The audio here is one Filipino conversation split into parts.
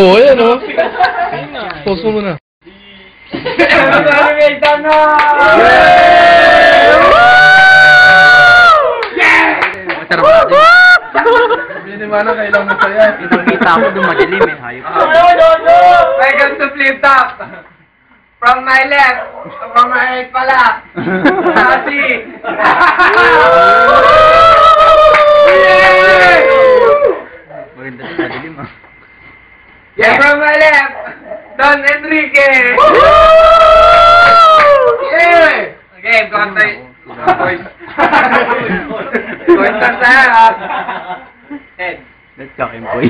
Oo, ayan o. Post mo muna. Nag-animation na! Masarap natin. Hindi naman na kailang masaya. Pinakita ako doon madilim eh. Hayop. Welcome to Flip Top! From my left, from my right pala. Kasi! Maganda din madilim ah. Yeah, from my left, Don Enrique! Yeah! Okay, kontay. Boys. Boys lang tayo ha. Ed. Let's talk employ.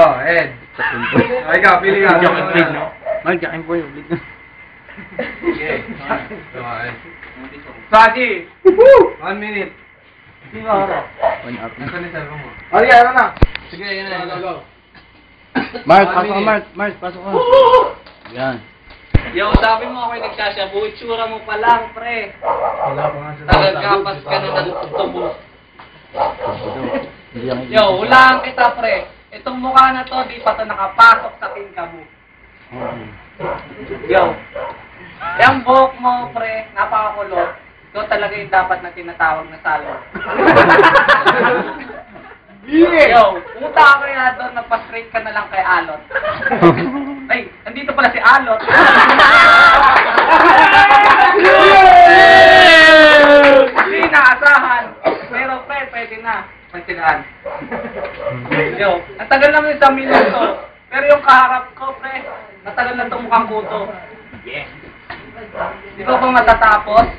Oh, Ed. Okay ka, pili ka. Jack employ no? Mag-jack employ ulit na. Okay. Saji! 1 minute. Sino ako? 1 hour. Nasaan ni Servo mo? Okay, ano na? Sige, yun na. Go. Mark, pasok ka Mark. Mark, pasok ka. Yan. Yo, sabi mo ako'y nagsasyabu, itsura mo pa lang, pre. Wala pa nga siya. Tagagapas ka na ng tubo. Hindi ang Yo, hulaan kita, pre. Itong mukha na to, di pa to nakapasok sa tingka mo. Yo, yung buhok mo, pre, napakakulot. Ito talaga yung dapat na tinatawag na salon. Yo, puta ka kaya doon, nagpa-straight ka na lang kay Alot. Ay, nandito pala si Alot. Hindi naasahan. Pero pre, pwede na. Pagsilaan. Yo, ang tagal naman yung 1 minuto. Pero yung kaharap ko, pre, matagal na itong mukhang kuto. Yeah. Di ko ba matatapos?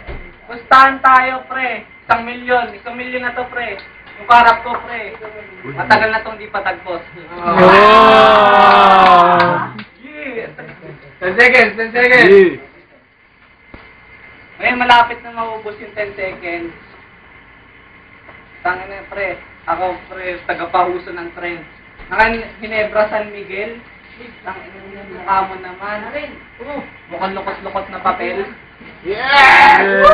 Pustahan tayo, pre. 1 milyon. 1 milyon na to, pre. Yung kaharap ko, pre. Matagal na itong di patagpos. Yeah. 10 seconds, 10 seconds. Ngayon, malapit na maubos yung 10 seconds. Tangin na, pre. Ako, pre, tagapahuso ng trend. Ngayon, Ginebra, San Miguel. Tangin na, mukha mo naman. Mukhang lukot-lukot na papel. Yeah!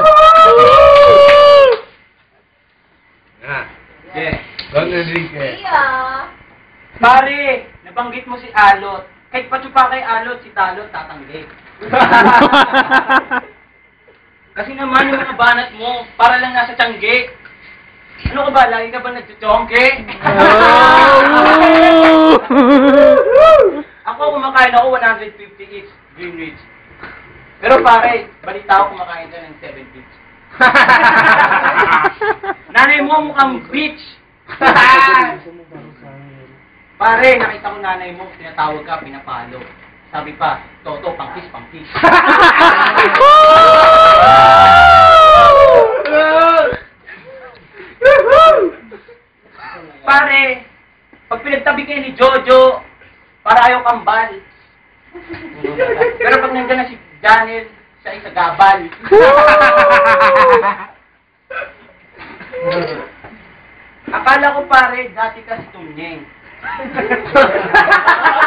Yeah. Don Enrique. Pare, nabanggit mo si Alot. Kahit patsupa kay Alot, si Talot tatanggi. Kasi naman yung mga banat mo, para lang nasa tiyangge. Ano ka ba? Lagi ka ba nagtutiyongge? Ako kumakain ako 150 each, Greenwich. Pero pare, balita ko kumakain ka ng 7 each. Nanay mo mukhang bitch! Pare, nakita ko nanay mo, tinatawag ka, pinapalo. Sabi pa, Toto, pangkis, pangkis. Pare, pag pinagtabi kayo ni Jojo, para ayaw kambal. Pero pag nandiyan na si Janel, siya ay sagabal. Akala ko pare, dati ka si Tumnyeng.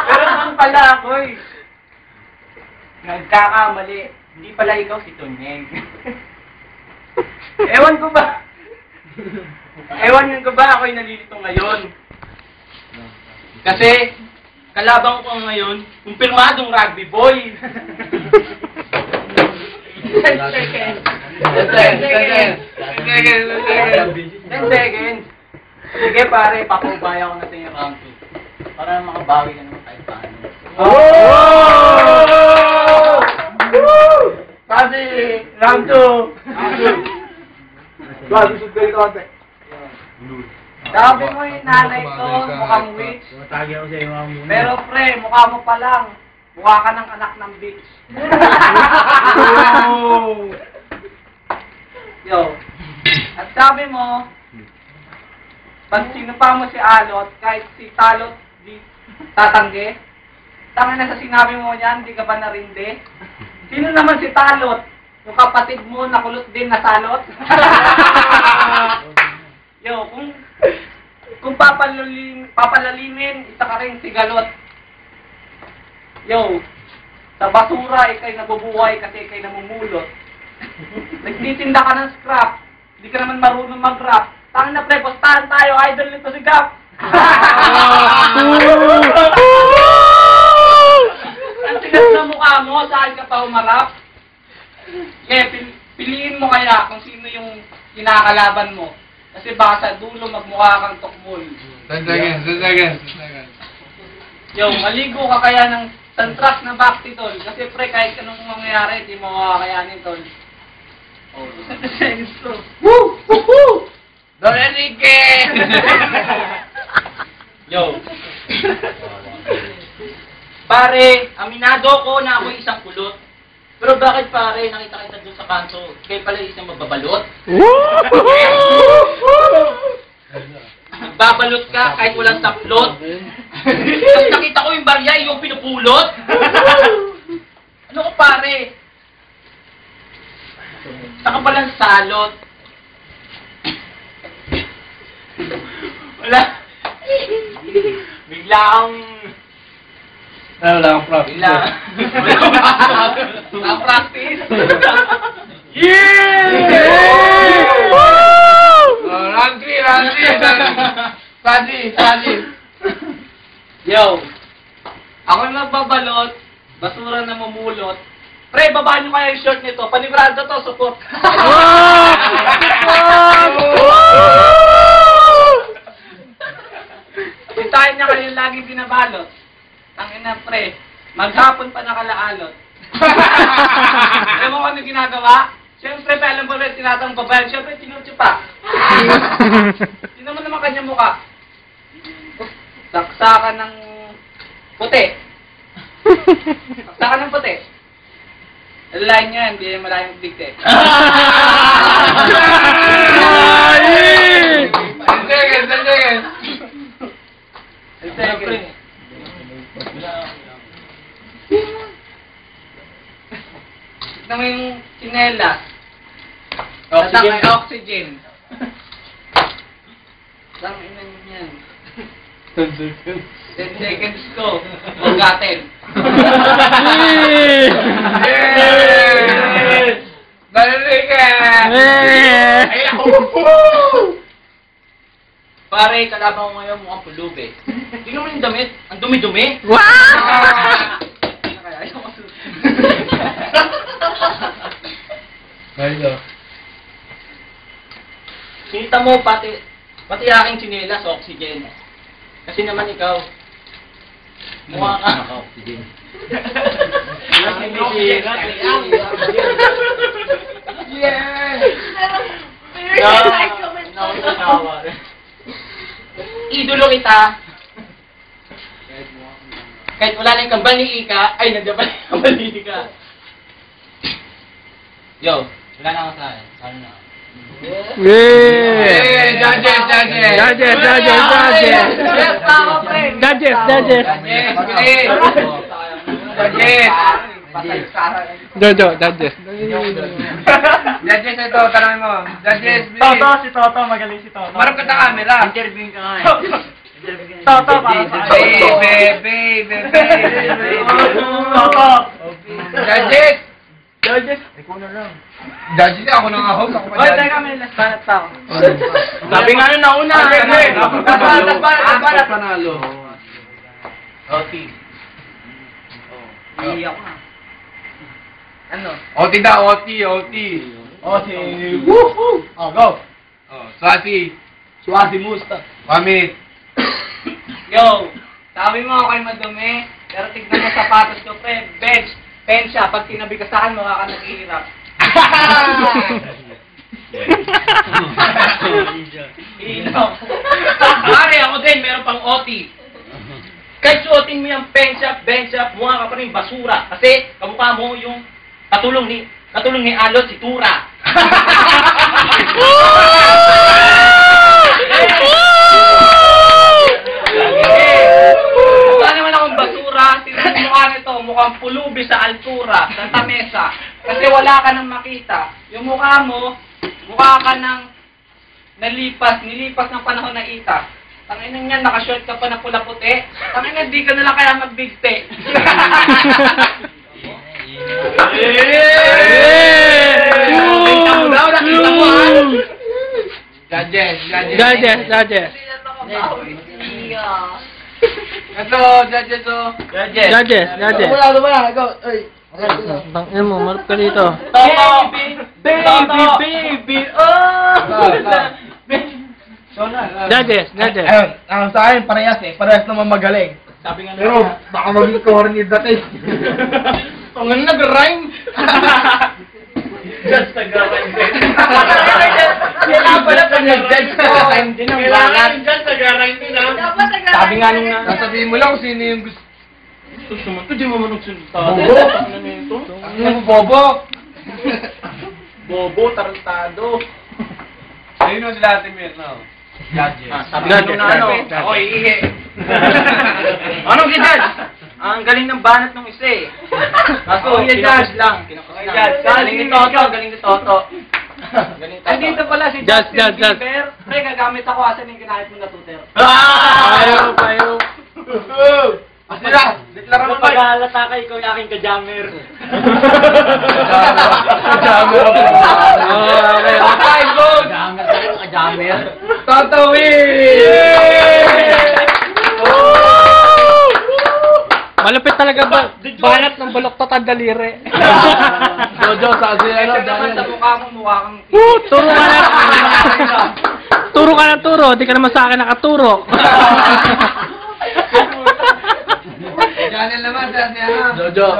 Pero naman pala ako eh. Nagkakamali. Hindi pala ikaw si Tumnyeng. Ewan ko ba? Ewan ko ba ako'y nalilito ngayon? Kasi, kalabang ko ngayon, kumpirmadong rugby boy. 10 seconds. 10 seconds. 10 seconds. Sige pare, papaubaya ko na sa inyo round 2. Para makabawi ka naman tayo paano. Oh! Kasi, round 2. Bago sud kayo konti. Sabi mo yung nanay ko, mukhang witch. Pero pre, mukha mo pa lang. Mukha ka ng anak ng bitch. Yo. At sabi mo, pag sinupa mo si Alot, kahit si Talot di tatanggi, tangin na sa sinabi mo niyan, di ka ba narindi? Sino naman si Talot? Yung kapatid mo nakulot din na salot? Yo, kung papalalimin, isa ka rin si Galot. Yo, sa basura, ikay nabubuhay kasi ikay namumulot. Nagtitinda ka ng scrap, hindi ka naman marunong mag-rap. Tangin na pre, postahan tayo, idol nito si Gap! mukha mo, saan ka pa umarap? Kaya piliin mo kaya kung sino yung kinakalaban mo. Kasi baka sa dulo magmukha kang tukmol. 10 seconds, 10 seconds. Yo, maligo ka kaya ng tantrak na bakti, tol. Kasi pre, kahit anong mangyayari, di mo makakayanin, tol. Oh, 10 seconds to. Woo! Woo! Don Enrique! Yo. Pare, aminado ko na ako isang kulot. Pero bakit pare, nakita kita doon sa kanto, kayo pala isang mababalot? Babalot ka kahit walang taplot. Tapos nakita ko yung barya, yung pinupulot. Ano ko pare? Saka palang salot. Wala. Bigla akong... Wala akong prop. Bigla. Ang practice. Round 3, round 3. Sadi. Yo. Ako na magbabalot. Basura na mamulot. Pre, babaan nyo kaya yung short nito. Panigurado to, support. Hintayin niya kayo laging binabalot. Ang ina, pre. Maghapon pa nakalaalot. Alam mo kung ano ginagawa? Siyempre, alam ba rin tinatang babayan? Siyempre, tinutyo pa. Sino mo naman kanya mukha? Saksakan ng puti. Saksakan ng puti. Line niya, hindi malayong dikte. 10 seconds. Siyempre. Tignan mo yung chinelas. Oxygen. Oxygen. Saan inan yan? 10 seconds. 10 seconds ko. Hugatin. Don Enrique! Pare, kalaban ko ngayon mukhang pulubi. Tingnan mo yung damit. Ang dumi-dumi. Ayun o. Sinita mo pati aking chinelas, oxygen. Kasi naman ikaw, mukha ka. Oxygen. Idolo kita. Kahit wala na yung kambal ni Ika, ay nandiyan pa yung kambal ni Ika. Yo, wala na ako sa akin. Ano na? Judges! Yes, tama, pre. Judges! Judges. Judges, ito, tanongin mo. Judges, Toto, si Toto, magaling si Toto. marap ka sa camera. Interview ka nga eh. Toto, para sa Baby. Toto. Judges! Judges. Judges, ako na nga host. Ako pa Oy, judges. teka, may last banat pa ako. Sabi nga nung nauna. Nagbalat. Panalo. Oti. Iiyak na. Ano? OT daw, OT. Oh, si... Woohoo! Oh, go! Swati. Swati Musta. 1 minute. Yo, sabi mo ako ay madumi, pero tignan mo sapatos ko, pre. Bench, pensya. Pag tinabi ka sa akin, mukha ka naghihirap. Ino. Pare, ako din, meron pang OT. Kahit suotin mo yung pensya, mukha ka pa rin basura. Kasi kamukha mo yung katulong ni Alot, si Tura. Wala naman akong basura. Tingnan mo mukha nito, mukhang pulubi sa altura, sa tamesa. Kasi wala ka nang makita. Yung mukha mo, mukha ka ng nilipas ng panahon na ita. Tanginan niyan, nakashort ka pa na pula-puti. Tanginan, di ka na lang kaya magbigte. Nakita mo, ha? Judges. Ito, judges, oh. Judges. Wala, go. Ay. Tangin mo, marap ka dito. Baby! Oh! Judges. Ayun, ang sa akin, parehas eh. Parehas naman magaling. Sabi nga Pero, baka maging corny dati. Kung ano nag-rhyme. Just nag-rhyme din. Kailangan pala pag nag-judge ka, time din ang banat. Just nag-rhyme din ah. Sabi nga nung Sasabihin mo lang kung sino yung gusto. Gusto mo ito, di mo manong Bobo. sultado. Ano na ito? Ano mo, bobo? Bobo, tarantado. Ayun o sila Ate Mirna. Judges. Sabi nga nung ano, ako iihi. Anong gidad? Ang galing ng banat ng isa eh. Kaso, kinapos lang. Galing ni Toto, galing ni Toto. Andito pala si Judge, Justin judge. Bieber. Pre, gagamit ako asan yung kinahit mo na tutor. Payo. Sila, deklaro mo. Pag-aalata ka, ikaw yung aking kajammer. Kajammer. Okay. Five votes. Kajammer tayo, kajammer. Malupit talaga banat ng baloktot at daliri. Jojo, sa kasi ano, Kasi naman sa mukha mo, mukha kang... Turo ka na. Turo ka ng turo, di ka naman sa akin nakaturo. Channel naman sa ano. Jojo.